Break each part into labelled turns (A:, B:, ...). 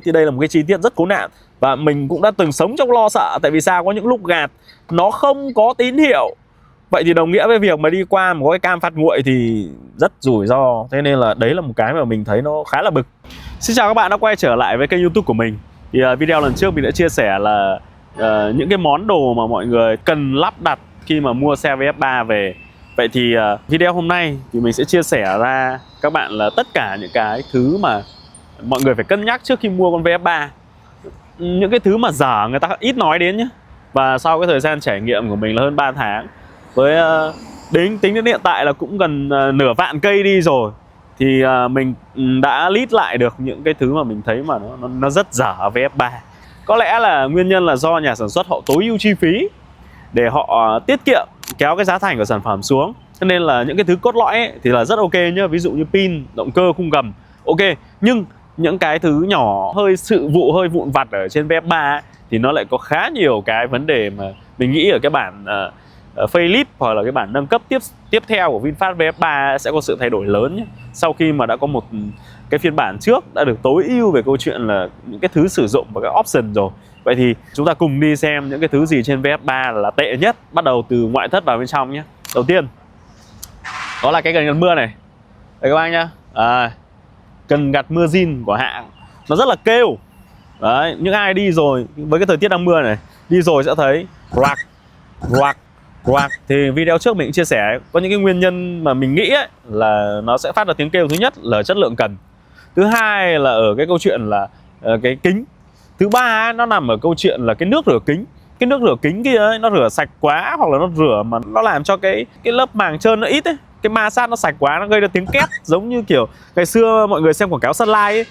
A: Thì đây là một cái chi tiết rất khốn nạn và mình cũng đã từng sống trong lo sợ. Tại vì sao? Có những lúc gạt nó không có tín hiệu, vậy thì đồng nghĩa với việc mà đi qua một cái cam phạt nguội thì rất rủi ro. Thế nên là đấy là một cái mà mình thấy nó khá là bực. Xin chào các bạn đã quay trở lại với kênh YouTube của mình. Thì video lần trước mình đã chia sẻ là những cái món đồ mà mọi người cần lắp đặt khi mà mua xe VF3 về. Vậy thì video hôm nay thì mình sẽ chia sẻ ra các bạn là tất cả những cái thứ mà mọi người phải cân nhắc trước khi mua con VF3. Những cái thứ mà dở người ta ít nói đến nhé. Và sau cái thời gian trải nghiệm của mình là hơn 3 tháng, với tính đến hiện tại là cũng gần nửa vạn cây đi rồi, thì mình đã list lại được những cái thứ mà mình thấy mà nó rất dở ở VF3. Có lẽ là nguyên nhân là do nhà sản xuất họ tối ưu chi phí để họ tiết kiệm, kéo cái giá thành của sản phẩm xuống. Cho nên là những cái thứ cốt lõi ấy thì là rất ok nhá. Ví dụ như pin, động cơ, khung gầm, ok. Nhưng những cái thứ nhỏ, sự vụ hơi vụn vặt ở trên VF3 ấy, thì nó lại có khá nhiều cái vấn đề mà mình nghĩ ở cái bản facelift hoặc là cái bản nâng cấp tiếp theo của VinFast VF3 sẽ có sự thay đổi lớn nhé. Sau khi mà đã có một cái phiên bản trước đã được tối ưu về câu chuyện là những cái thứ sử dụng và các option rồi. Vậy thì chúng ta cùng đi xem những cái thứ gì trên VF3 là tệ nhất, bắt đầu từ ngoại thất vào bên trong nhé. Đầu tiên đó là cái cần gạt mưa này. Đây các bác nhá. Cần gạt mưa zin của hãng nó rất là kêu. Đấy, những ai đi rồi với cái thời tiết đang mưa này, đi rồi sẽ thấy roạc. Thì video trước mình cũng chia sẻ có những cái nguyên nhân mà mình nghĩ ấy, là nó sẽ phát ra tiếng kêu. Thứ nhất là chất lượng cần, thứ hai là ở cái câu chuyện là cái kính, thứ ba ấy, nó nằm ở câu chuyện là cái nước rửa kính. Cái nước rửa kính kia ấy, nó rửa sạch quá, hoặc là nó rửa mà nó làm cho cái lớp màng trơn nó ít ấy, cái ma sát nó sạch quá, nó gây ra tiếng két. Giống như kiểu ngày xưa mọi người xem quảng cáo Sunlight ấy,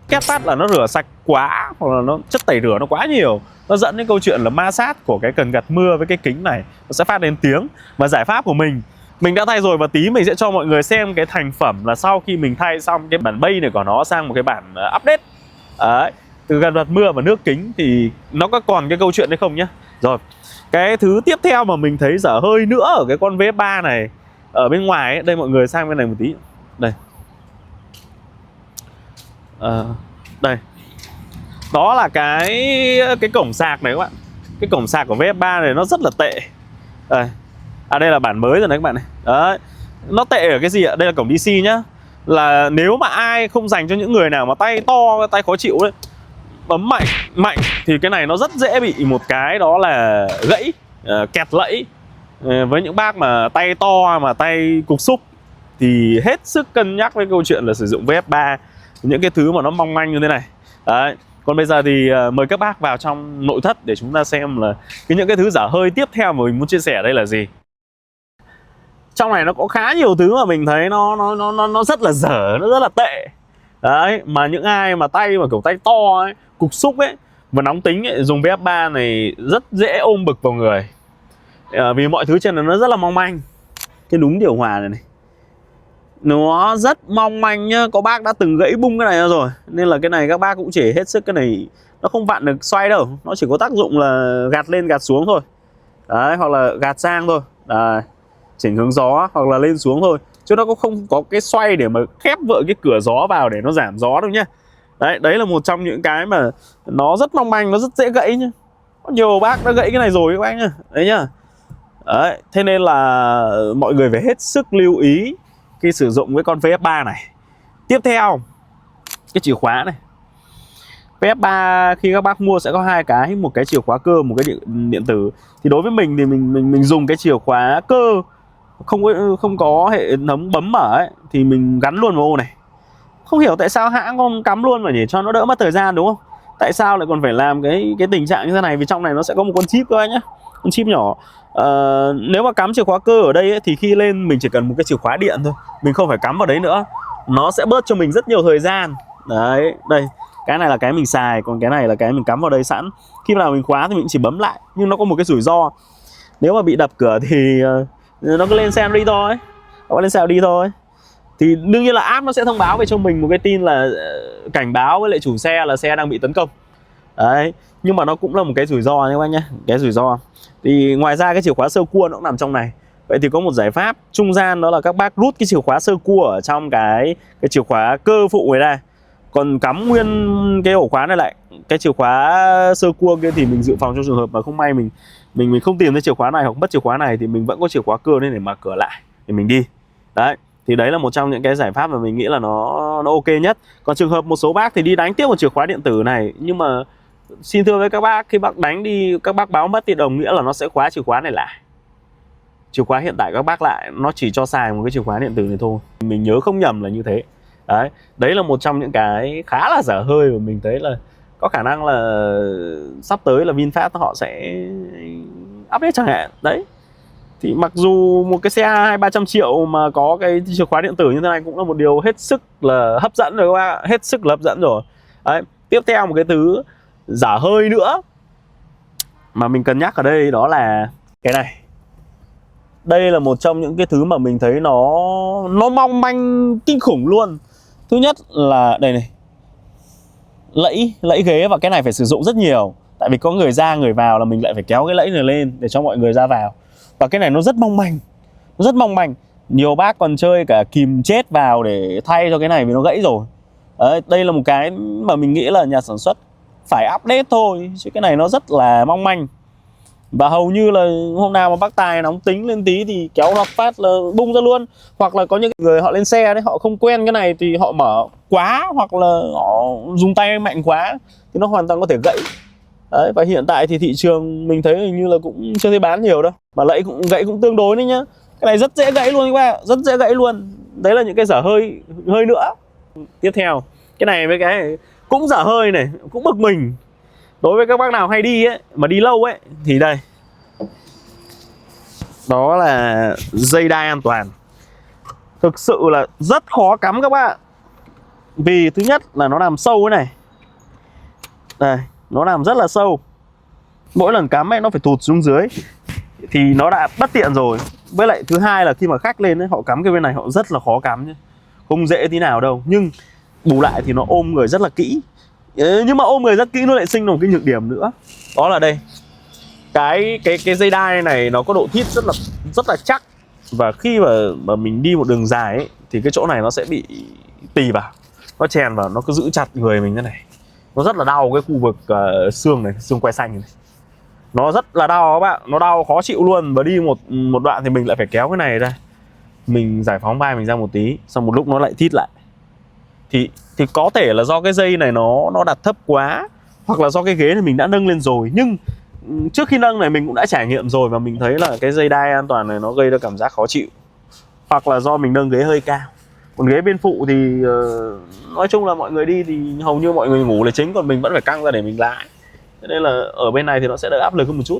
A: két phát là nó rửa sạch quá, hoặc là nó chất tẩy rửa nó quá nhiều, nó dẫn đến câu chuyện là ma sát của cái cần gạt mưa với cái kính này nó sẽ phát lên tiếng. Và giải pháp của mình đã thay rồi, và tí mình sẽ cho mọi người xem cái thành phẩm là sau khi mình thay xong cái bản bay này của nó sang một cái bản update. Đấy, từ cần gạt mưa và nước kính thì nó có còn cái câu chuyện đấy không nhá. Rồi, cái thứ tiếp theo mà mình thấy dở hơi nữa ở cái con VF3 này ở bên ngoài ấy, đây mọi người sang bên này một tí. Đây. Đây. Đó là cái cổng sạc này các bạn. Cái cổng sạc của VF3 này nó rất là tệ. Đây. Đây là bản mới rồi đấy các bạn này. Đấy. Nó tệ ở cái gì ạ? Đây là cổng DC nhá. Là nếu mà ai không dành cho những người nào mà tay to, tay khó chịu đấy, bấm mạnh thì cái này nó rất dễ bị một cái đó là gãy, kẹt lẫy. Với những bác mà tay to mà tay cục xúc thì hết sức cân nhắc với câu chuyện là sử dụng VF3 những cái thứ mà nó mong manh như thế này. Đấy. Còn bây giờ thì mời các bác vào trong nội thất để chúng ta xem là những cái thứ dở hơi tiếp theo mà mình muốn chia sẻ đây là gì. Trong này nó có khá nhiều thứ mà mình thấy nó rất là dở, nó rất là tệ. Đấy, mà những ai mà tay mà kiểu tay to ấy, cục xúc ấy và nóng tính ấy, dùng VF3 này rất dễ ôm bực vào người. Vì mọi thứ trên này nó rất là mong manh. Cái núm điều hòa này nó rất mong manh nhá. Có bác đã từng gãy bung cái này ra rồi, nên là cái này các bác cũng chỉ hết sức. Cái này nó không vặn được xoay đâu, nó chỉ có tác dụng là gạt lên gạt xuống thôi. Đấy, hoặc là gạt sang thôi. Đấy, chỉnh hướng gió hoặc là lên xuống thôi, chứ nó cũng không có cái xoay để mà khép vợ cái cửa gió vào để nó giảm gió đâu nhá. Đấy là một trong những cái mà nó rất mong manh, nó rất dễ gãy nhá. Có nhiều bác đã gãy cái này rồi các bác nhá. Đấy nhá. Đấy, thế nên là mọi người phải hết sức lưu ý khi sử dụng cái con VF3 này. Tiếp theo, cái chìa khóa này. VF3 khi các bác mua sẽ có hai cái, một cái chìa khóa cơ, một cái điện tử. Thì đối với mình thì mình dùng cái chìa khóa cơ không có hệ thống bấm mở ấy, thì mình gắn luôn vào ô này. Không hiểu tại sao hãng không cắm luôn mà nhỉ, cho nó đỡ mất thời gian đúng không? Tại sao lại còn phải làm cái tình trạng như thế này? Vì trong này nó sẽ có một con chip cơ anh nhá, con chip nhỏ. Nếu mà cắm chìa khóa cơ ở đây ấy, thì khi lên mình chỉ cần một cái chìa khóa điện thôi, mình không phải cắm vào đấy nữa, nó sẽ bớt cho mình rất nhiều thời gian. Đấy, đây, cái này là cái mình xài, còn cái này là cái mình cắm vào đây sẵn. Khi nào mình khóa thì mình chỉ bấm lại, nhưng nó có một cái rủi ro. Nếu mà bị đập cửa thì nó cứ lên xem đi thôi, nó lên xem đi thôi. Thì đương nhiên là app nó sẽ thông báo về cho mình một cái tin là cảnh báo với lại chủ xe là xe đang bị tấn công. Đấy, nhưng mà nó cũng là một cái rủi ro nha các anh nhé, cái rủi ro. Thì ngoài ra cái chìa khóa sơ cua nó cũng nằm trong này. Vậy thì có một giải pháp trung gian, đó là các bác rút cái chìa khóa sơ cua ở trong cái chìa khóa cơ phụ này ra. Còn cắm nguyên cái ổ khóa này lại, cái chìa khóa sơ cua kia thì mình dự phòng trong trường hợp mà không may mình không tìm thấy chìa khóa này hoặc mất chìa khóa này thì mình vẫn có chìa khóa cơ nên để mở cửa lại để mình đi. Đấy, thì đấy là một trong những cái giải pháp mà mình nghĩ là nó ok nhất. Còn trường hợp một số bác thì đi đánh tiếp một chìa khóa điện tử này, nhưng mà xin thưa với các bác, khi bác đánh đi các bác báo mất thì đồng nghĩa là nó sẽ khóa chìa khóa này lại. Chìa khóa hiện tại các bác lại nó chỉ cho xài một cái chìa khóa điện tử này thôi. Mình nhớ không nhầm là như thế. Đấy là một trong những cái khá là dở hơi mà mình thấy là có khả năng là sắp tới là VinFast họ sẽ update chẳng hạn. Đấy, thì mặc dù một cái xe 200-300 triệu mà có cái chìa khóa điện tử như thế này cũng là một điều hết sức là hấp dẫn rồi các bác, hết sức là hấp dẫn rồi. Đấy, tiếp theo một cái thứ dở hơi nữa mà mình cân nhắc ở đây đó là cái này. Đây là một trong những cái thứ mà mình thấy nó mong manh kinh khủng luôn. Thứ nhất là đây này, lẫy ghế, và cái này phải sử dụng rất nhiều. Tại vì có người ra người vào là mình lại phải kéo cái lẫy này lên để cho mọi người ra vào. Và cái này nó rất mong manh, rất mong manh. Nhiều bác còn chơi cả kìm chết vào để thay cho cái này vì nó gãy rồi. Đấy, đây là một cái mà mình nghĩ là nhà sản xuất phải update thôi, chứ cái này nó rất là mong manh. Và hầu như là hôm nào mà bác Tài nóng tính lên tí thì kéo nó phát là bung ra luôn. Hoặc là có những người họ lên xe đấy, họ không quen cái này thì họ mở quá, hoặc là họ dùng tay mạnh quá thì nó hoàn toàn có thể gãy. Đấy, và hiện tại thì thị trường mình thấy hình như là cũng chưa thấy bán nhiều đâu, mà lẫy cũng gãy cũng tương đối đấy nhá. Cái này rất dễ gãy luôn các bạn, rất dễ gãy luôn. Đấy là những cái dở hơi nữa. Tiếp theo, cái này với cái cũng dở hơi này, cũng bực mình. Đối với các bác nào hay đi ấy, mà đi lâu ấy, thì đây, đó là dây đai an toàn. Thực sự là rất khó cắm các bạn. Vì thứ nhất là nó nằm sâu thế này. Đây, nó nằm rất là sâu. Mỗi lần cắm ấy nó phải tụt xuống dưới thì nó đã bất tiện rồi. Với lại thứ hai là khi mà khách lên ấy, họ cắm cái bên này họ rất là khó cắm nhé. Không dễ tí nào đâu. Nhưng bù lại thì nó ôm người rất là kỹ. Nhưng mà ôm người rất kỹ nó lại sinh ra một cái nhược điểm nữa. Đó là đây, cái dây đai này nó có độ thít rất là chắc. Và khi mà mình đi một đường dài ấy, thì cái chỗ này nó sẽ bị tì vào, nó chèn vào, nó cứ giữ chặt người mình thế này. Nó rất là đau cái khu vực xương này, xương quai xanh này. Nó rất là đau các bạn, nó đau khó chịu luôn. Và đi một đoạn thì mình lại phải kéo cái này ra, mình giải phóng vai mình ra một tí, xong một lúc nó lại thít lại. Thì có thể là do cái dây này nó đặt thấp quá, hoặc là do cái ghế này mình đã nâng lên rồi. Nhưng trước khi nâng này mình cũng đã trải nghiệm rồi, và mình thấy là cái dây đai an toàn này nó gây ra cảm giác khó chịu. Hoặc là do mình nâng ghế hơi cao. Còn ghế bên phụ thì nói chung là mọi người đi thì hầu như mọi người ngủ là chính, còn mình vẫn phải căng ra để mình lái. Thế nên là ở bên này thì nó sẽ đỡ áp lực hơn một chút.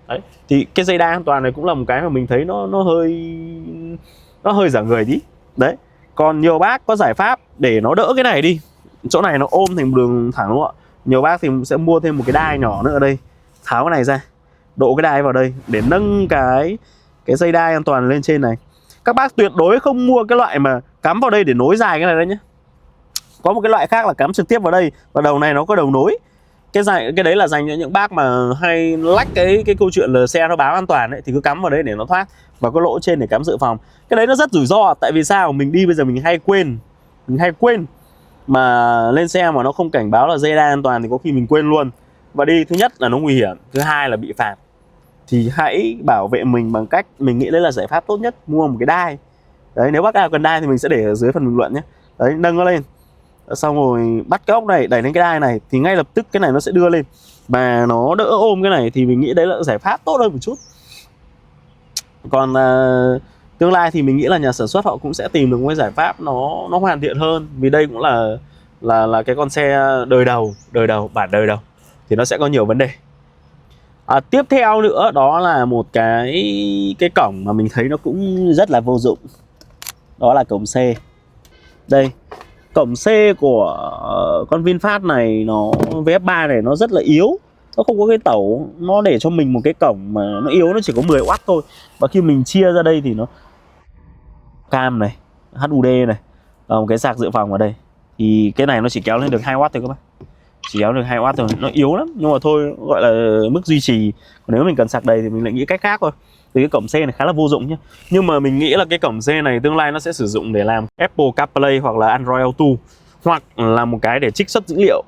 A: Đấy, thì cái dây đai an toàn này cũng là một cái mà mình thấy nó hơi giả người tí. Đấy. Còn nhiều bác có giải pháp để nó đỡ cái này đi. Chỗ này nó ôm thành một đường thẳng đúng không ạ? Nhiều bác thì sẽ mua thêm một cái đai nhỏ nữa ở đây, tháo cái này ra, độ cái đai vào đây để nâng cái dây đai an toàn lên trên này. Các bác tuyệt đối không mua cái loại mà cắm vào đây để nối dài cái này đấy nhé. Có một cái loại khác là cắm trực tiếp vào đây, và đầu này nó có đầu nối. Cái đấy là dành cho những bác mà hay lách cái câu chuyện là xe nó báo an toàn ấy, thì cứ cắm vào đấy để nó thoát, và có lỗ trên để cắm dự phòng. Cái đấy nó rất rủi ro. Tại vì sao? Mình đi bây giờ mình hay quên mà lên xe mà nó không cảnh báo là dây đai an toàn thì có khi mình quên luôn. Và đi thứ nhất là nó nguy hiểm, thứ hai là bị phạt. Thì hãy bảo vệ mình bằng cách, mình nghĩ đấy là giải pháp tốt nhất, mua một cái đai. Đấy, nếu bác nào cần đai thì mình sẽ để ở dưới phần bình luận nhé. Đấy, nâng nó lên, xong rồi bắt cái ốc này đẩy lên cái đai này, thì ngay lập tức cái này nó sẽ đưa lên và nó đỡ ôm cái này. Thì mình nghĩ đấy là giải pháp tốt hơn một chút. Còn tương lai thì mình nghĩ là nhà sản xuất họ cũng sẽ tìm được một cái giải pháp nó hoàn thiện hơn. Vì đây cũng là cái con xe bản đời đầu thì nó sẽ có nhiều vấn đề. Tiếp theo nữa đó là một cái cổng mà mình thấy nó cũng rất là vô dụng. Đó là cổng C. Đây, cổng C của con VinFast này, nó VF3 này nó rất là yếu. Nó không có cái tẩu, nó để cho mình một cái cổng mà nó yếu, nó chỉ có 10W thôi. Và khi mình chia ra đây thì nó cam này, HUD này, một cái sạc dự phòng ở đây. Thì cái này nó chỉ kéo lên được 2W thôi các bác. Chỉ kéo được 2W thôi, nó yếu lắm. Nhưng mà thôi, gọi là mức duy trì. Còn nếu mình cần sạc đầy thì mình lại nghĩ cách khác thôi. Thì cái cổng C này khá là vô dụng nhé. Nhưng mà mình nghĩ là cái cổng C này tương lai nó sẽ sử dụng để làm Apple CarPlay hoặc là Android Auto. hoặc là một cái để trích xuất dữ liệu.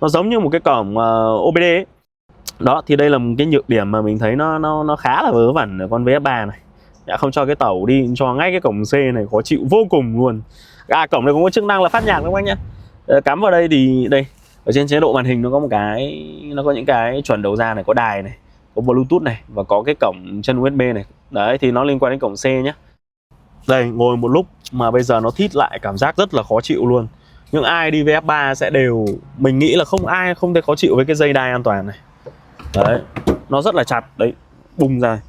A: Nó giống như một cái cổng OBD ấy. Đó, thì đây là một cái nhược điểm mà mình thấy nó khá là vớ vẩn ở con VF3 này. Đã không cho cái tẩu đi, cho ngay cái cổng C này, khó chịu vô cùng luôn. Cổng này cũng có chức năng là phát nhạc các bác nhá. Cắm vào đây thì đây, ở trên chế độ màn hình nó có một cái, nó có những cái chuẩn đầu ra này, có đài này, có Bluetooth này, và có cái cổng chân USB này. Đấy, thì nó liên quan đến cổng C nhá. Đây, ngồi một lúc mà bây giờ nó thít lại, cảm giác rất là khó chịu luôn. Nhưng ai đi VF3 sẽ đều, mình nghĩ là không ai không thấy khó chịu với cái dây đai an toàn này. Đấy, nó rất là chặt đấy, bung ra.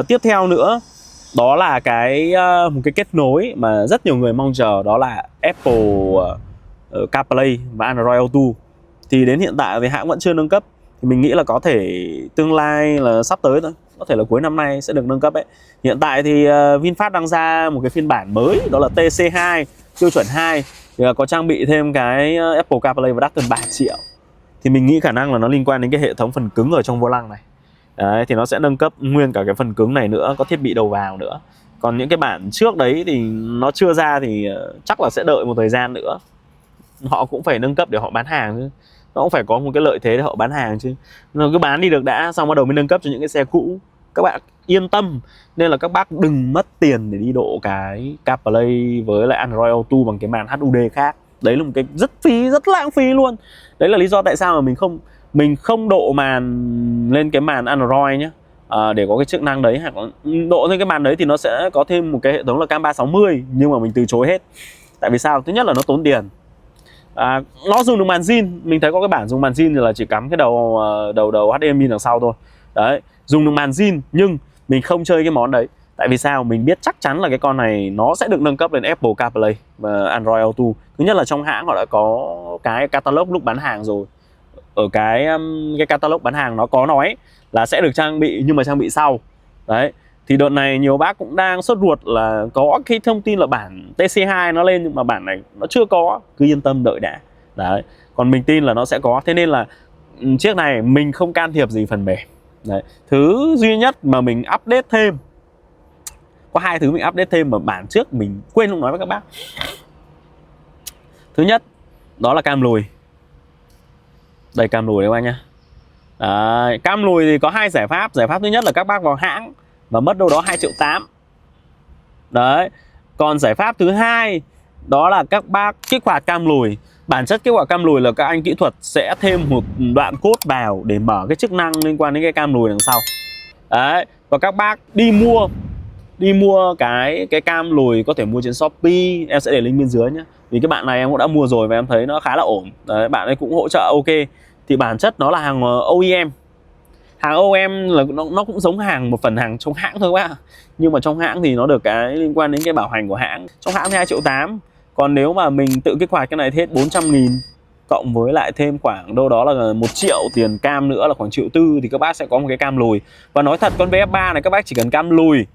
A: Tiếp theo nữa, đó là một cái kết nối mà rất nhiều người mong chờ, đó là Apple CarPlay và Android Auto. Thì đến hiện tại thì hãng vẫn chưa nâng cấp. Thì mình nghĩ là có thể tương lai là sắp tới thôi, có thể là cuối năm nay sẽ được nâng cấp ấy. Hiện tại thì VinFast đang ra một cái phiên bản mới, đó là TC2 tiêu chuẩn 2, thì có trang bị thêm cái Apple CarPlay và đắt hơn 3 triệu. Thì mình nghĩ khả năng là nó liên quan đến cái hệ thống phần cứng ở trong vô lăng này. Đấy, thì nó sẽ nâng cấp nguyên cả cái phần cứng này nữa, có thiết bị đầu vào nữa. Còn những cái bản trước đấy thì nó chưa ra thì chắc là sẽ đợi một thời gian nữa. Họ cũng phải nâng cấp để họ bán hàng chứ. Nó cũng phải có một cái lợi thế để họ bán hàng chứ. Nó cứ bán đi được đã, xong bắt đầu mới nâng cấp cho những cái xe cũ. Các bạn yên tâm. Nên là các bác đừng mất tiền để đi độ cái CarPlay với lại Android Auto bằng cái màn HUD khác. Đấy là một cái rất phí, rất lãng phí luôn. Đấy là lý do tại sao mà mình không độ màn lên cái màn Android nhé, để có cái chức năng đấy. Hoặc độ lên cái màn đấy thì nó sẽ có thêm một cái hệ thống là cam 360, nhưng mà mình từ chối hết. Tại vì sao? Thứ nhất là nó tốn tiền. Nó dùng được màn zin, mình thấy có cái bản dùng màn zin thì là chỉ cắm cái đầu HDMI đằng sau thôi. Đấy, dùng được màn zin, nhưng mình không chơi cái món đấy. Tại vì sao? Mình biết chắc chắn là cái con này nó sẽ được nâng cấp lên Apple CarPlay và Android Auto. Thứ nhất là trong hãng họ đã có cái catalog lúc bán hàng rồi. Ở cái catalog bán hàng nó có nói là sẽ được trang bị, nhưng mà trang bị sau. Đấy, thì đợt này nhiều bác cũng đang sốt ruột là có cái thông tin là bản TC2 nó lên, nhưng mà bản này nó chưa có. Cứ yên tâm đợi đã. Đấy, còn mình tin là nó sẽ có. Thế nên là chiếc này mình không can thiệp gì phần mềm. Đấy, thứ duy nhất mà mình update thêm, có hai thứ mình update thêm mà bản trước mình quên không nói với các bác. Thứ nhất, đó là cam lùi. Đây, cam lùi đấy các bác nhá. Đấy, cam lùi thì có hai giải pháp. Giải pháp thứ nhất là các bác vào hãng và mất đâu đó 2,8 triệu. Đấy. Còn giải pháp thứ hai, đó là các bác kích hoạt cam lùi. Bản chất kích hoạt cam lùi là các anh kỹ thuật sẽ thêm một đoạn code vào để mở cái chức năng liên quan đến cái cam lùi đằng sau. Đấy. Và các bác đi mua cái cam lùi có thể mua trên Shopee, em sẽ để link bên dưới nhé. Vì cái bạn này em cũng đã mua rồi và em thấy nó khá là ổn. Đấy, bạn ấy cũng hỗ trợ ok. Thì bản chất nó là hàng OEM. Hàng OEM là nó cũng giống một phần hàng trong hãng thôi các bạn. Nhưng mà trong hãng thì nó được cái liên quan đến cái bảo hành của hãng. Trong hãng thì 2,8 triệu. Còn nếu mà mình tự kích hoạt cái này thì hết 400.000, cộng với lại thêm khoảng đâu đó là 1 triệu tiền cam nữa là khoảng 1,4 triệu, thì các bác sẽ có một cái cam lùi. Và nói thật, con VF3 này các bác chỉ cần cam lùi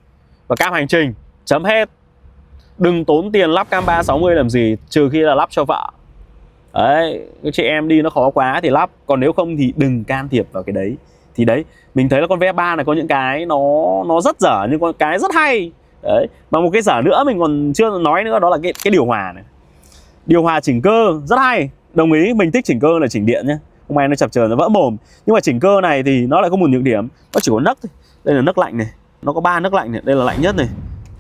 A: và cam hành trình, chấm hết. Đừng tốn tiền lắp cam 360 làm gì, trừ khi là lắp cho vợ. Đấy, cái chị em đi nó khó quá thì lắp, còn nếu không thì đừng can thiệp vào cái đấy. Thì đấy, mình thấy là con VF3 này có những cái nó rất dở, nhưng có cái rất hay. Đấy, mà một cái dở nữa mình còn chưa nói nữa, đó là cái điều hòa này. Điều hòa chỉnh cơ rất hay. Đồng ý, mình thích chỉnh cơ là chỉnh điện nhé. Hôm nay nó chập chờn nó vỡ mồm. Nhưng mà chỉnh cơ này thì nó lại có một nhược điểm, nó chỉ có nấc thôi. Đây là nấc lạnh này, nó có 3 nấc lạnh này, đây là lạnh nhất này,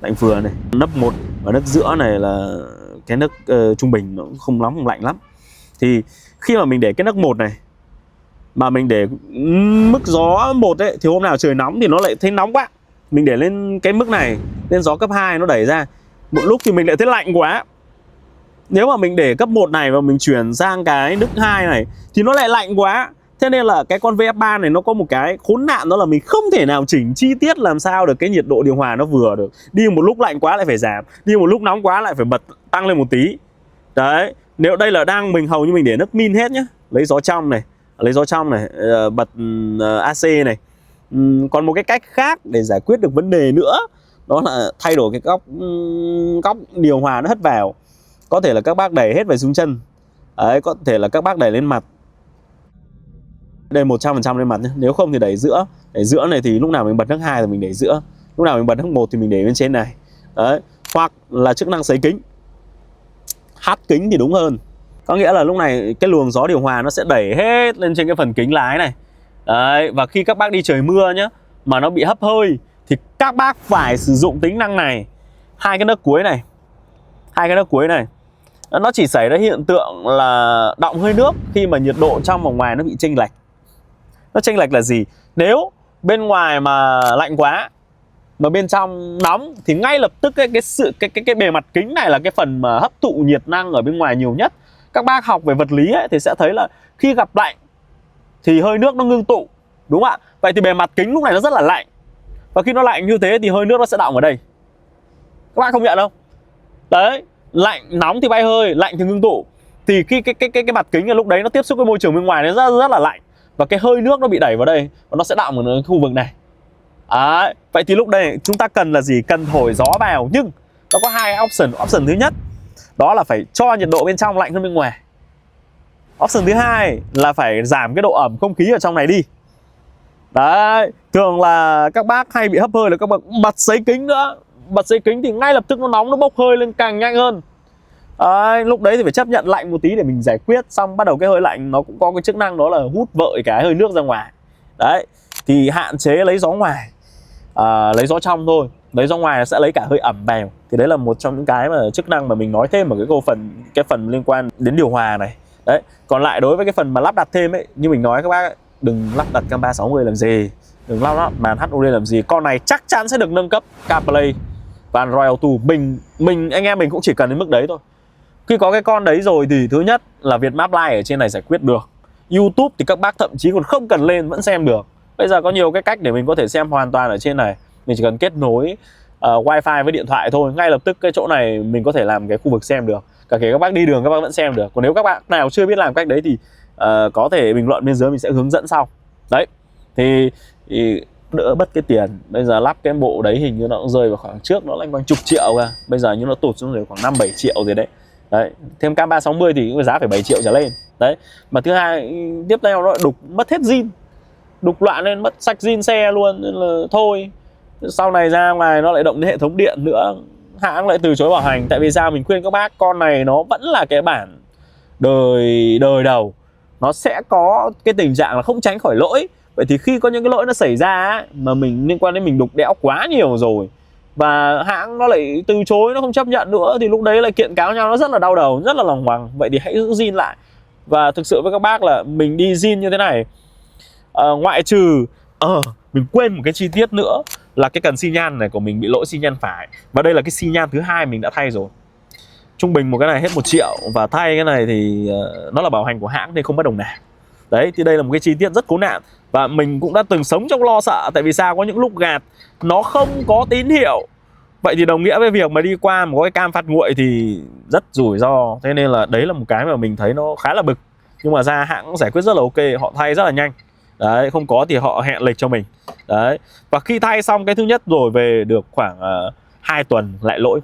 A: lạnh vừa này, nấc 1 và nấc giữa này là cái nấc trung bình, nó không lạnh lắm. Thì khi mà mình để cái nấc 1 này mà mình để mức gió 1 ấy, thì hôm nào trời nóng thì nó lại thấy nóng quá. Mình để lên cái mức này, lên gió cấp 2 nó đẩy ra. Một lúc thì mình lại thấy lạnh quá. Nếu mà mình để cấp 1 này và mình chuyển sang cái nấc 2 này thì nó lại lạnh quá. Thế nên là cái con VF3 này nó có một cái khốn nạn, đó là mình không thể nào chỉnh chi tiết làm sao được cái nhiệt độ điều hòa nó vừa được. Đi một lúc lạnh quá lại phải giảm, đi một lúc nóng quá lại phải bật tăng lên một tí. Đấy, nếu đây là mình hầu như mình để nấc min hết nhá. Lấy gió trong này, bật AC này. Còn một cái cách khác để giải quyết được vấn đề nữa, đó là thay đổi cái góc điều hòa nó hất vào. Có thể là các bác đẩy hết về xuống chân. Đấy, có thể là các bác đẩy lên mặt. Đây 100% lên mặt nhé. Nếu không thì đẩy giữa. Đẩy giữa này thì lúc nào mình bật nấc 2 thì mình đẩy giữa, lúc nào mình bật nấc 1 thì mình để bên trên này. Đấy. Hoặc là chức năng sấy kính, hắt kính thì đúng hơn. Có nghĩa là lúc này cái luồng gió điều hòa nó sẽ đẩy hết lên trên cái phần kính lái này. Đấy, và khi các bác đi trời mưa nhá, mà nó bị hấp hơi thì các bác phải sử dụng tính năng này. Hai cái nấc cuối này, nó chỉ xảy ra hiện tượng là đọng hơi nước khi mà nhiệt độ trong và ngoài nó bị chênh lệch. Nó chênh lệch là gì? Nếu bên ngoài mà lạnh quá mà bên trong nóng thì ngay lập tức cái bề mặt kính này là cái phần mà hấp thụ nhiệt năng ở bên ngoài nhiều nhất. Các bác học về vật lý ấy, thì sẽ thấy là khi gặp lạnh thì hơi nước nó ngưng tụ, đúng không ạ? Vậy thì bề mặt kính lúc này nó rất là lạnh, và khi nó lạnh như thế thì hơi nước nó sẽ đọng ở đây. Các bác không nhận không? Đấy, lạnh nóng thì bay hơi, lạnh thì ngưng tụ. Thì khi cái mặt kính ở lúc đấy nó tiếp xúc với môi trường bên ngoài nó rất là lạnh, và cái hơi nước nó bị đẩy vào đây và nó sẽ đọng ở cái khu vực này. Đấy, vậy thì lúc đây chúng ta cần là gì? Cần thổi gió vào, nhưng nó có hai option. Option thứ nhất đó là phải cho nhiệt độ bên trong lạnh hơn bên ngoài. Option thứ hai là phải giảm cái độ ẩm không khí ở trong này đi. Đấy, thường là các bác hay bị hấp hơi là các bác bật sấy kính nữa. Bật sấy kính thì ngay lập tức nó nóng, nó bốc hơi lên càng nhanh hơn. Đấy, lúc đấy thì phải chấp nhận lạnh một tí để mình giải quyết. Xong bắt đầu cái hơi lạnh nó cũng có cái chức năng đó là hút vợi cái hơi nước ra ngoài. Đấy, thì hạn chế lấy gió ngoài, lấy gió trong thôi. Lấy gió ngoài sẽ lấy cả hơi ẩm vào. Thì đấy là một trong những cái mà chức năng mà mình nói thêm ở cái phần liên quan đến điều hòa này. Đấy, còn lại đối với cái phần mà lắp đặt thêm ấy, như mình nói các bác ấy, đừng lắp đặt cam 360 làm gì, đừng lắp đặt màn HUD làm gì. Con này chắc chắn sẽ được nâng cấp CarPlay và Android Auto. Mình anh em mình cũng chỉ cần đến mức đấy thôi. Khi có cái con đấy rồi thì thứ nhất là Vietmap Live ở trên này giải quyết được. YouTube thì các bác thậm chí còn không cần lên vẫn xem được. Bây giờ có nhiều cái cách để mình có thể xem hoàn toàn ở trên này. Mình chỉ cần kết nối Wi-Fi với điện thoại thôi, ngay lập tức cái chỗ này mình có thể làm cái khu vực xem được. Cả kể các bác đi đường các bác vẫn xem được. Còn nếu các bạn nào chưa biết làm cách đấy thì có thể bình luận bên dưới, mình sẽ hướng dẫn sau. Đấy, thì đỡ mất cái tiền. Bây giờ lắp cái bộ đấy hình như nó cũng rơi vào khoảng, trước nó loanh quanh chục triệu ra, bây giờ như nó tụt xuống rồi khoảng 5-7 triệu rồi đấy. Đấy, thêm cam 360 thì cái giá phải 7 triệu trở lên. Đấy, mà thứ hai tiếp theo nó đục mất hết zin, đục loạn lên, mất sạch zin xe luôn, nên là thôi. Sau này ra ngoài nó lại động đến hệ thống điện nữa, hãng lại từ chối bảo hành. Tại vì sao? Mình khuyên các bác, con này nó vẫn là cái bản đời đầu, nó sẽ có cái tình trạng là không tránh khỏi lỗi. Vậy thì khi có những cái lỗi nó xảy ra ấy, mà mình liên quan đến mình đục đẽo quá nhiều rồi và hãng nó lại từ chối, nó không chấp nhận nữa, thì lúc đấy lại kiện cáo nhau, nó rất là đau đầu, rất là lòng hoàng. Vậy thì hãy giữ zin lại. Và thực sự với các bác là mình đi zin như thế này, ngoại trừ mình quên một cái chi tiết nữa là cái cần xi nhan này của mình bị lỗi xi nhan phải, và đây là cái xi nhan thứ hai mình đã thay rồi. Trung bình một cái này hết 1 triệu, và thay cái này thì nó là bảo hành của hãng nên không mất đồng nào. Đấy, thì đây là một cái chi tiết rất khốn nạn, và mình cũng đã từng sống trong lo sợ. Tại vì sao? Có những lúc gạt nó không có tín hiệu, vậy thì đồng nghĩa với việc mà đi qua một cái cam phạt nguội thì rất rủi ro. Thế nên là đấy là một cái mà mình thấy nó khá là bực. Nhưng mà ra hãng giải quyết rất là ok, họ thay rất là nhanh. Đấy, không có thì họ hẹn lịch cho mình. Đấy, và khi thay xong cái thứ nhất rồi về được khoảng 2 tuần lại lỗi.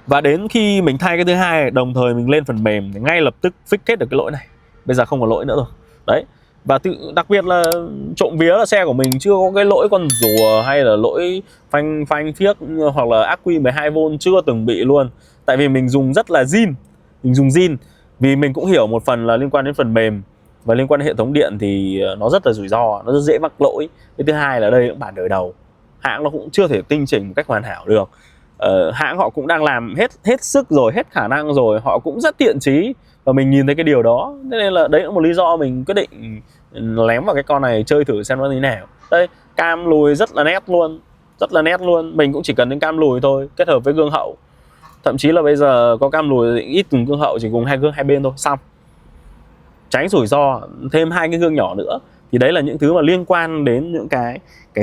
A: Và đến khi mình thay cái thứ hai, đồng thời mình lên phần mềm thì ngay lập tức fix hết được cái lỗi này. Bây giờ không có lỗi nữa rồi. Đấy, và đặc biệt là trộm vía là xe của mình chưa có cái lỗi con rùa hay là lỗi phanh phiếc hoặc là ắc quy 12V, chưa từng bị luôn. Tại vì mình dùng rất là zin. Mình dùng zin vì mình cũng hiểu một phần là liên quan đến phần mềm và liên quan đến hệ thống điện thì nó rất là rủi ro, nó rất dễ mắc lỗi. Cái thứ hai là đây cũng bản đời đầu, hãng nó cũng chưa thể tinh chỉnh một cách hoàn hảo được. Hãng họ cũng đang làm hết sức rồi, hết khả năng rồi, họ cũng rất thiện chí và mình nhìn thấy cái điều đó. Thế nên là đấy là một lý do mình quyết định lém vào cái con này chơi thử xem nó như thế nào. Đây, cam lùi rất là nét luôn, rất là nét luôn. Mình cũng chỉ cần đến cam lùi thôi, kết hợp với gương hậu. Thậm chí là bây giờ có cam lùi ít cùng gương hậu, chỉ cùng hai gương hai bên thôi, xong. Tránh rủi ro, thêm 2 cái gương nhỏ nữa. Thì đấy là những thứ mà liên quan đến những cái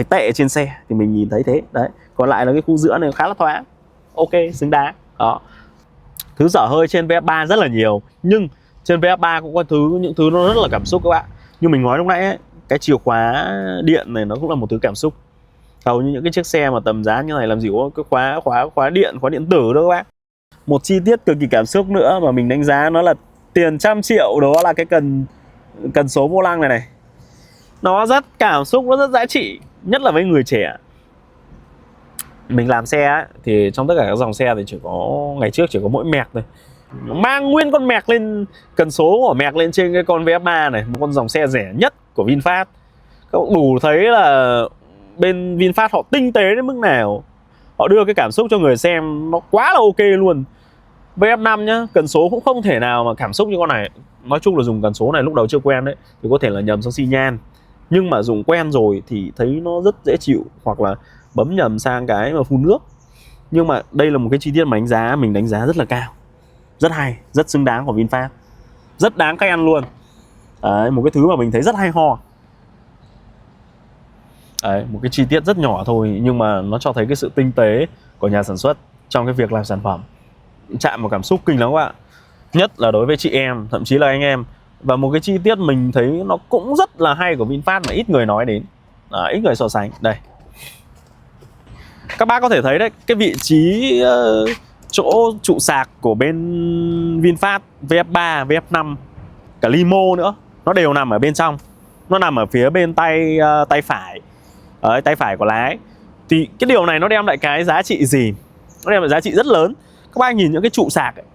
A: tệ trên xe thì mình nhìn thấy thế. Đấy, còn lại là cái khu giữa này khá là thoáng, ok, xứng đáng. Đó, thứ dở hơi trên VF3 rất là nhiều, nhưng trên VF3 cũng có những thứ nó rất là cảm xúc các bạn. Như mình nói lúc nãy ấy, cái chìa khóa điện này nó cũng là một thứ cảm xúc. Hầu như những cái chiếc xe mà tầm giá như này làm gì có cái khóa điện tử đâu các bạn. Một chi tiết cực kỳ cảm xúc nữa mà mình đánh giá nó là tiền trăm triệu, đó là cái cần số vô lăng này. Nó rất cảm xúc, nó rất giá trị, nhất là với người trẻ. Mình làm xe ấy, thì trong tất cả các dòng xe thì chỉ có ngày trước chỉ có mỗi Merc thôi. mang nguyên con mẹc lên, cần số của mẹc lên trên cái con VF3 này, một con dòng xe rẻ nhất của VinFast. Các bạn đủ thấy là bên VinFast họ tinh tế đến mức nào, họ đưa cái cảm xúc cho người xem nó quá là ok luôn. VF5 nhá, cần số cũng không thể nào mà cảm xúc như con này. Nói chung là dùng cần số này lúc đầu chưa quen đấy thì có thể là nhầm sang xi nhan, nhưng mà dùng quen rồi thì thấy nó rất dễ chịu, hoặc là bấm nhầm sang cái mà phun nước. Nhưng mà đây là một cái chi tiết mà mình đánh giá rất là cao, rất hay, rất xứng đáng của VinFast, rất đáng khen luôn. Đấy, một cái thứ mà mình thấy rất hay ho. Đấy, một cái chi tiết rất nhỏ thôi nhưng mà nó cho thấy cái sự tinh tế của nhà sản xuất trong cái việc làm sản phẩm, chạm vào cảm xúc kinh lắm các bạn, nhất là đối với chị em, thậm chí là anh em. Và một cái chi tiết mình thấy nó cũng rất là hay của VinFast mà ít người nói đến, ít người so sánh. Đây, các bác có thể thấy đấy, cái vị trí chỗ trụ sạc của bên VinFast VF3, VF5, cả Limo nữa, nó đều nằm ở bên trong. Nó nằm ở phía bên tay phải, tay phải của lái. Thì cái điều này nó đem lại cái giá trị gì? Nó đem lại giá trị rất lớn. Các bác nhìn những cái trụ sạc ấy,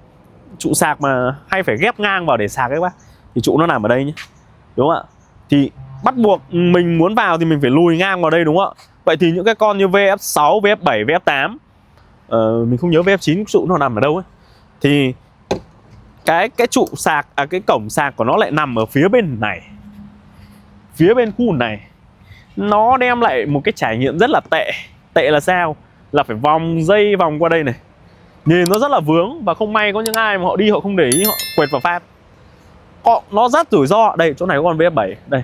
A: trụ sạc mà hay phải ghép ngang vào để sạc ấy các bác, thì trụ nó nằm ở đây nhé, đúng không ạ? Thì bắt buộc mình muốn vào thì mình phải lùi ngang vào đây, đúng không ạ? Vậy thì những cái con như VF6, VF7, VF8, mình không nhớ VF9 trụ nó nằm ở đâu ấy, thì cái trụ sạc, cái cổng sạc của nó lại nằm ở phía bên này, phía bên khu này. Nó đem lại một cái trải nghiệm rất là tệ. Tệ là sao? Là phải vòng dây vòng qua đây này, nhìn nó rất là vướng. Và không may có những ai mà họ đi họ không để ý, họ quẹt vào phát, nó rất rủi ro. Đây, chỗ này có con VF7 đây.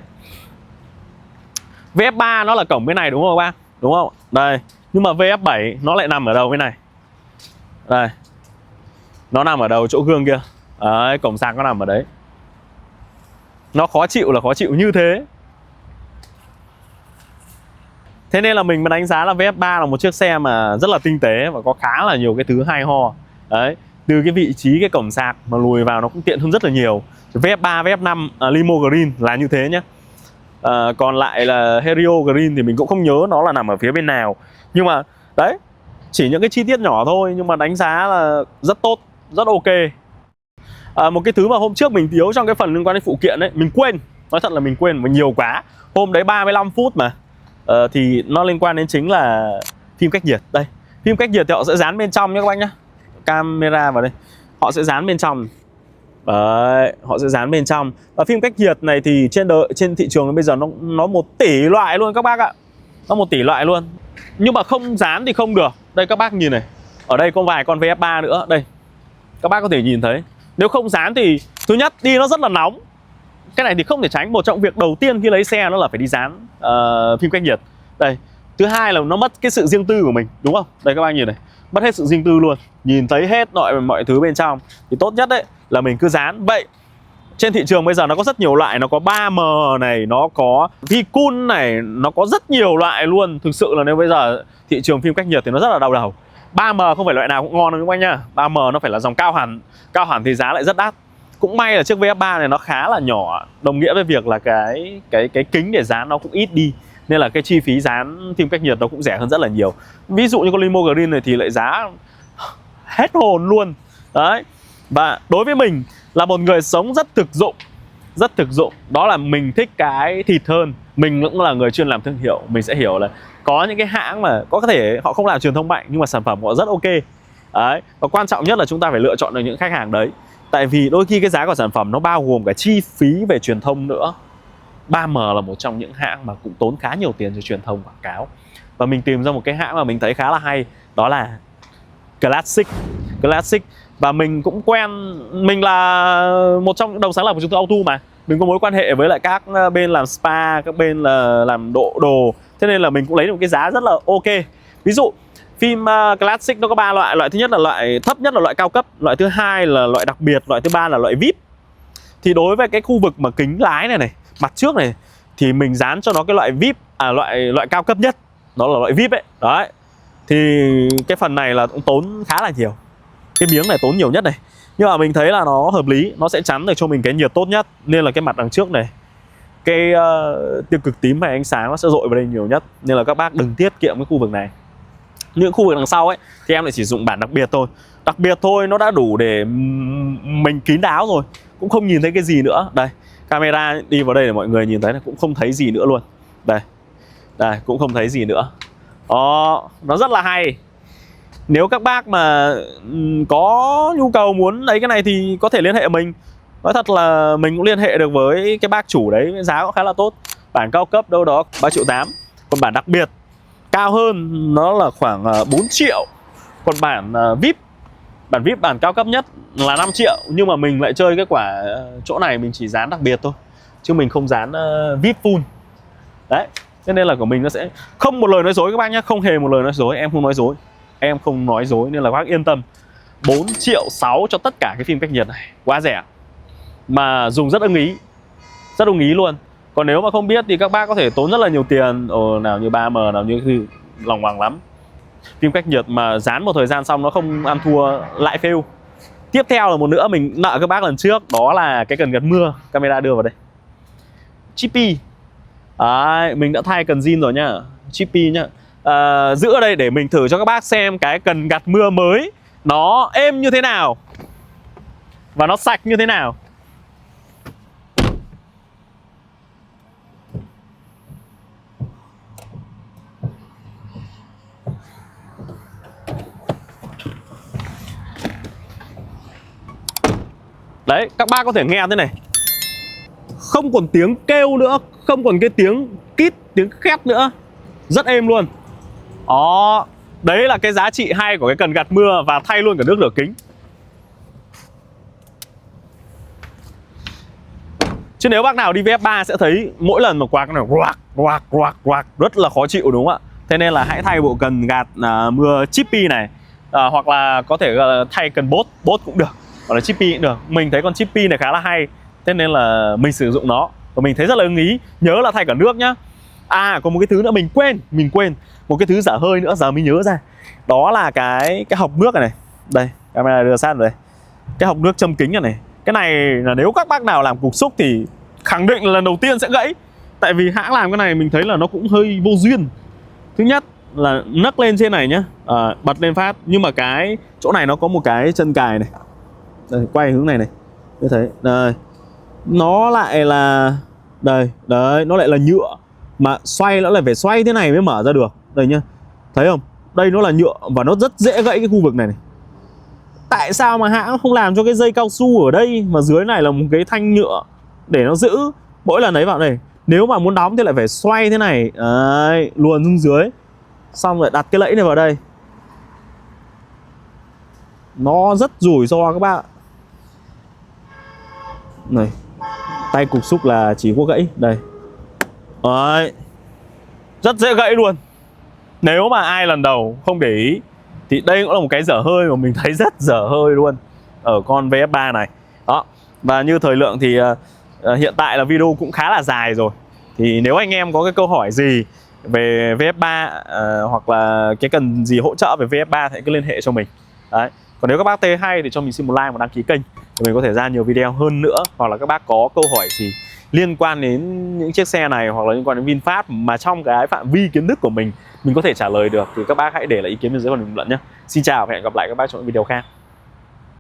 A: VF3 nó là cổng bên này đúng không các bác? Đúng không? Đây, nhưng mà VF7 nó lại nằm ở đầu bên này. Đây, nó nằm ở đầu chỗ gương kia. Đấy, cổng sạc nó nằm ở đấy. Nó khó chịu là khó chịu như thế. Thế nên là mình mới đánh giá là VF3 là một chiếc xe mà rất là tinh tế và có khá là nhiều cái thứ hay ho. Đấy, từ cái vị trí cái cổng sạc mà lùi vào nó cũng tiện hơn rất là nhiều. VF3, VF5, Limo Green là như thế nhé. Còn lại là Helio Green thì mình cũng không nhớ nó là nằm ở phía bên nào. Nhưng mà đấy, chỉ những cái chi tiết nhỏ thôi nhưng mà đánh giá là rất tốt, rất ok. Một cái thứ mà hôm trước mình thiếu trong cái phần liên quan đến phụ kiện ấy, mình quên. Nói thật là mình quên và nhiều quá. Hôm đấy 35 phút mà. Thì nó liên quan đến chính là phim cách nhiệt. Đây, phim cách nhiệt thì họ sẽ dán bên trong nhé các bác nhé. Camera vào đây, họ sẽ dán bên trong. Đấy, họ sẽ dán bên trong. Và phim cách nhiệt này thì trên thị trường bây giờ nó 1 tỷ loại luôn các bác ạ. Nó 1 tỷ loại luôn. Nhưng mà không dán thì không được. Đây các bác nhìn này, ở đây có vài con VF3 nữa. Đây, các bác có thể nhìn thấy. Nếu không dán thì thứ nhất đi nó rất là nóng. Cái này thì không thể tránh. Một trong việc đầu tiên khi lấy xe nó là phải đi dán phim cách nhiệt. Đây, thứ hai là nó mất cái sự riêng tư của mình, đúng không? Đây các bác nhìn này, mất hết sự riêng tư luôn. Nhìn thấy hết mọi thứ bên trong. Thì tốt nhất đấy là mình cứ dán. Vậy trên thị trường bây giờ nó có rất nhiều loại. Nó có 3M này, nó có Vicun này, nó có rất nhiều loại luôn. Thực sự là nếu bây giờ thị trường phim cách nhiệt thì nó rất là đau đầu. 3M không phải loại nào cũng ngon đâu các bác nhá. 3M nó phải là dòng cao hẳn. Cao hẳn thì giá lại rất đắt. Cũng may là chiếc VF3 này nó khá là nhỏ, đồng nghĩa với việc là cái kính để dán nó cũng ít đi, nên là cái chi phí dán phim cách nhiệt nó cũng rẻ hơn rất là nhiều. Ví dụ như con Limo Green này thì lại giá hết hồn luôn. Đấy. Và đối với mình là một người sống rất thực dụng, đó là mình thích cái thịt hơn. Mình cũng là người chuyên làm thương hiệu, mình sẽ hiểu là có những cái hãng mà có thể họ không làm truyền thông mạnh nhưng mà sản phẩm họ rất ok. Đấy. Và quan trọng nhất là chúng ta phải lựa chọn được những khách hàng đấy. Tại vì đôi khi cái giá của sản phẩm nó bao gồm cả chi phí về truyền thông nữa. 3M là một trong những hãng mà cũng tốn khá nhiều tiền cho truyền thông quảng cáo. Và mình tìm ra một cái hãng mà mình thấy khá là hay, đó là Classic. Và mình cũng quen, mình là một trong những đồng sáng lập của trung tâm Auto mà. Mình có mối quan hệ với lại các bên làm spa, các bên là làm đồ. Thế nên là mình cũng lấy được một cái giá rất là ok. Ví dụ phim Classic nó có 3 loại. Loại thứ nhất là loại thấp nhất là loại cao cấp. Loại thứ hai là loại đặc biệt. Loại thứ ba là loại VIP. Thì đối với cái khu vực mà kính lái này, mặt trước này, thì mình dán cho nó cái loại VIP, loại cao cấp nhất. Đó là loại VIP ấy. Đấy. Thì cái phần này là cũng tốn khá là nhiều. Cái miếng này tốn nhiều nhất này. Nhưng mà mình thấy là nó hợp lý. Nó sẽ chắn được cho mình cái nhiệt tốt nhất. Nên là cái mặt đằng trước này, cái tiêu cực tím và ánh sáng nó sẽ dội vào đây nhiều nhất. Nên là các bác đừng tiết kiệm cái khu vực này. Những khu vực đằng sau ấy thì em lại chỉ dùng bản đặc biệt thôi. Đặc biệt thôi nó đã đủ để mình kín đáo rồi, cũng không nhìn thấy cái gì nữa. Đây, camera đi vào đây để mọi người nhìn thấy là cũng không thấy gì nữa luôn. Đây, đây cũng không thấy gì nữa. Đó, nó rất là hay. Nếu các bác mà có nhu cầu muốn lấy cái này thì có thể liên hệ mình. Nói thật là mình cũng liên hệ được với cái bác chủ đấy, giá cũng khá là tốt. Bản cao cấp đâu đó 3,8 triệu. Còn bản đặc biệt cao hơn nó là khoảng 4 triệu. Còn bản VIP, bản VIP bản cao cấp nhất là 5 triệu. Nhưng mà mình lại chơi cái quả chỗ này mình chỉ dán đặc biệt thôi, chứ mình không dán VIP full. Đấy, cho nên là của mình nó sẽ không một lời nói dối các bác nhé. Không hề một lời nói dối, em không nói dối. Em không nói dối nên là các bác yên tâm. 4,6 triệu cho tất cả cái phim cách nhiệt này, quá rẻ. Mà dùng rất ưng ý. Rất ưng ý luôn. Còn nếu mà không biết thì các bác có thể tốn rất là nhiều tiền. Nào như 3M, nào như thứ lòng hoàng lắm. Phim cách nhiệt mà dán một thời gian xong nó không ăn thua lại fail. Tiếp theo là một nữa mình nợ các bác lần trước, đó là cái cần gạt mưa. Camera đưa vào đây. Chippy. Đấy, mình đã thay cần zin rồi nhá. Chippy nhá. Giữ ở đây để mình thử cho các bác xem cái cần gạt mưa mới nó êm như thế nào và nó sạch như thế nào. Đấy, các bác có thể nghe thế này. Không còn tiếng kêu nữa, không còn cái tiếng kít, tiếng khét nữa. Rất êm luôn. Đó, đấy là cái giá trị hay của cái cần gạt mưa và thay luôn cả nước rửa kính. Chứ nếu bác nào đi VF3 sẽ thấy mỗi lần mà quạt cái này quạc rất là khó chịu đúng không ạ? Thế nên là hãy thay bộ cần gạt mưa Chippy này, hoặc là có thể thay cần bốt cũng được, hoặc là Chippy cũng được. Mình thấy con Chippy này khá là hay, thế nên là mình sử dụng nó và mình thấy rất là ưng ý. Nhớ là thay cả nước nhá. Có một cái thứ nữa mình quên một cái thứ dở hơi nữa, giờ mới nhớ ra. Đó là cái hộc nước này. Đây, camera đưa sát vào đây. Cái hộc nước châm kính này. Cái này là nếu các bác nào làm cục xúc thì khẳng định là lần đầu tiên sẽ gãy. Tại vì hãng làm cái này mình thấy là nó cũng hơi vô duyên. Thứ nhất là nấc lên trên này nhá, bật lên phát, nhưng mà cái chỗ này nó có một cái chân cài này. Đây, quay hướng này này. Như thế. Đây. Nó lại là đây, đấy, nó lại là nhựa. Mà xoay nó lại phải xoay thế này mới mở ra được. Đây nhá. Thấy không? Đây nó là nhựa và nó rất dễ gãy cái khu vực này này. Tại sao mà hãng không làm cho cái dây cao su ở đây mà dưới này là một cái thanh nhựa để nó giữ mỗi lần ấy vào đây. Nếu mà muốn đóng thì lại phải xoay thế này. Đấy, luồn xuống dưới. Xong rồi đặt cái lẫy này vào đây. Nó rất rủi ro các bạn. Này, tay cục xúc là chỉ có gãy. Đây. Đấy. Rất dễ gãy luôn. Nếu mà ai lần đầu không để ý thì đây cũng là một cái dở hơi mà mình thấy rất dở hơi luôn ở con VF3 này. Đó. Và như thời lượng thì hiện tại là video cũng khá là dài rồi. Thì nếu anh em có cái câu hỏi gì về VF3 hoặc là cái cần gì hỗ trợ về VF3 thì cứ liên hệ cho mình. Đấy. Còn nếu các bác thấy hay thì cho mình xin một like và đăng ký kênh để mình có thể ra nhiều video hơn nữa. Hoặc là các bác có câu hỏi gì liên quan đến những chiếc xe này hoặc là liên quan đến VinFast mà trong cái phạm vi kiến thức của mình có thể trả lời được thì các bác hãy để lại ý kiến bên dưới phần bình luận nhé. Xin chào và hẹn gặp lại các bác trong những video khác.